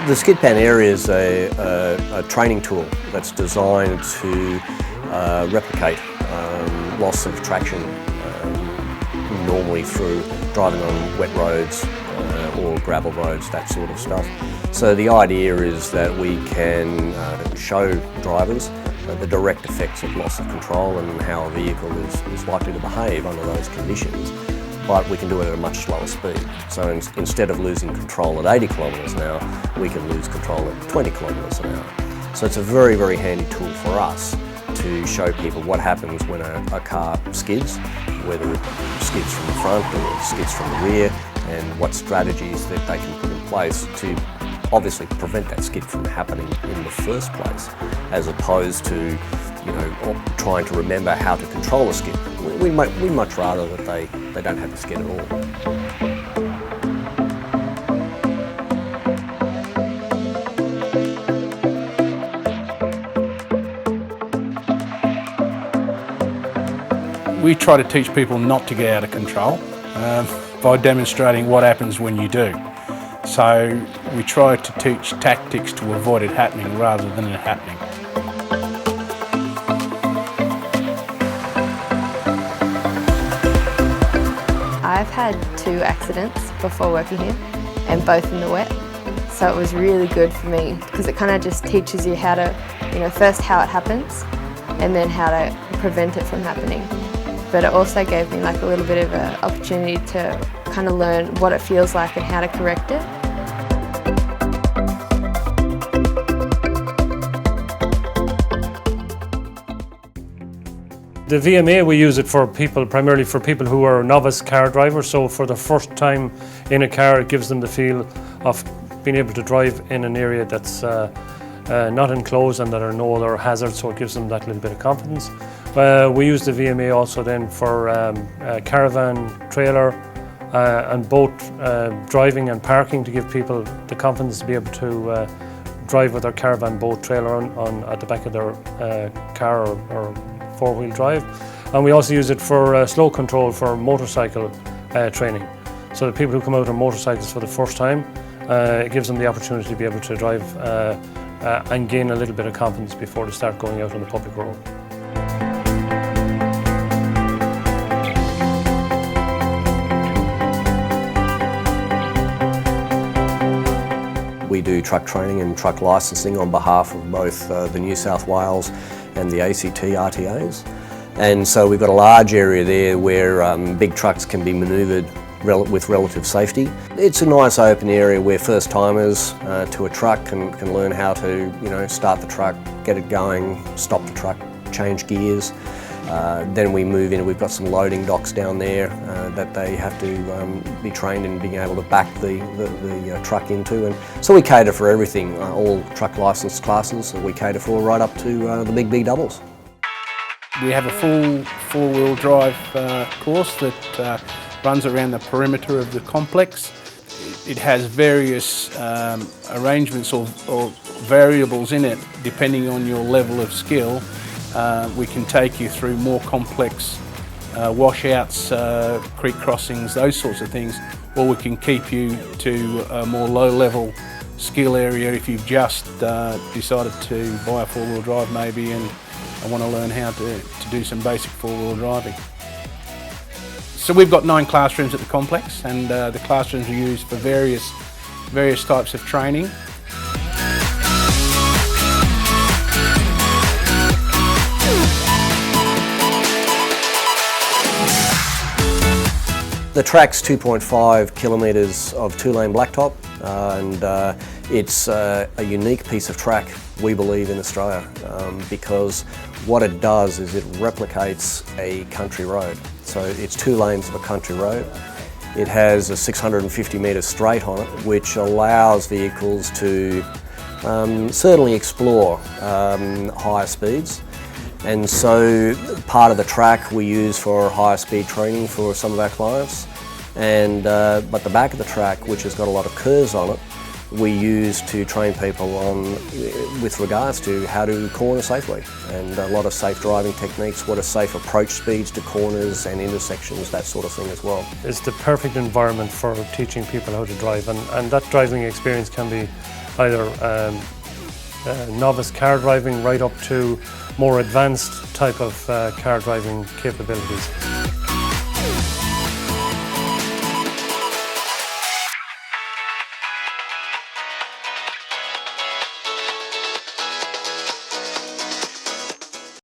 The skid pan area is a training tool that's designed to replicate loss of traction normally through driving on wet roads or gravel roads, that sort of stuff. So the idea is that we can show drivers the direct effects of loss of control and how a vehicle is likely to behave under those conditions, but we can do it at a much slower speed. So instead of losing control at 80 kilometres an hour, we can lose control at 20 kilometres an hour. So it's a very, very handy tool for us to show people what happens when a car skids, whether it skids from the front or skids from the rear, and what strategies that they can put in place to obviously prevent that skid from happening in the first place, as opposed to trying to remember how to control a skid. We'd much rather that they don't have the skid at all. We try to teach people not to get out of control by demonstrating what happens when you do. So we try to teach tactics to avoid it happening rather than it happening. I've had 2 accidents before working here, and both in the wet. So it was really good for me because it kind of just teaches you how to, first how it happens and then how to prevent it from happening. But it also gave me like a little bit of an opportunity to kind of learn what it feels like and how to correct it. The VMA, we use it for people, primarily for people who are novice car drivers. So for the first time in a car, it gives them the feel of being able to drive in an area that's not enclosed and that are no other hazards, so it gives them that little bit of confidence. We use the VMA also then for caravan, trailer and boat driving and parking, to give people the confidence to be able to drive with their caravan, boat, trailer at the back of their car or four-wheel drive. And we also use it for slow control for motorcycle training. So the people who come out on motorcycles for the first time, it gives them the opportunity to be able to drive and gain a little bit of confidence before they start going out on the public road. We do truck training and truck licensing on behalf of both the New South Wales and the ACT RTAs. And so we've got a large area there where big trucks can be manoeuvred with relative safety. It's a nice open area where first timers to a truck can learn how to start the truck, get it going, stop the truck, change gears. Then we move in, we've got some loading docks down there that they have to be trained in being able to back the truck into. And so we cater for everything, all truck licence classes we cater for, right up to the big doubles. We have a full four-wheel drive course that runs around the perimeter of the complex. It has various arrangements or variables in it depending on your level of skill. We can take you through more complex washouts, creek crossings, those sorts of things, or we can keep you to a more low-level skill area if you've just decided to buy a four-wheel drive maybe and want to learn how to do some basic four-wheel driving. So we've got 9 classrooms at the complex, and the classrooms are used for various types of training. The track's 2.5 kilometres of 2-lane blacktop, and it's a unique piece of track, we believe, in Australia, because what it does is it replicates a country road. So it's 2 lanes of a country road. It has a 650 metre straight on it, which allows vehicles to certainly explore higher speeds. And so part of the track we use for higher speed training for some of our clients, and but the back of the track, which has got a lot of curves on it, we use to train people on with regards to how to corner safely, and a lot of safe driving techniques, what are safe approach speeds to corners and intersections, that sort of thing as well. It's the perfect environment for teaching people how to drive, and that driving experience can be either novice car driving right up to more advanced type of car driving capabilities.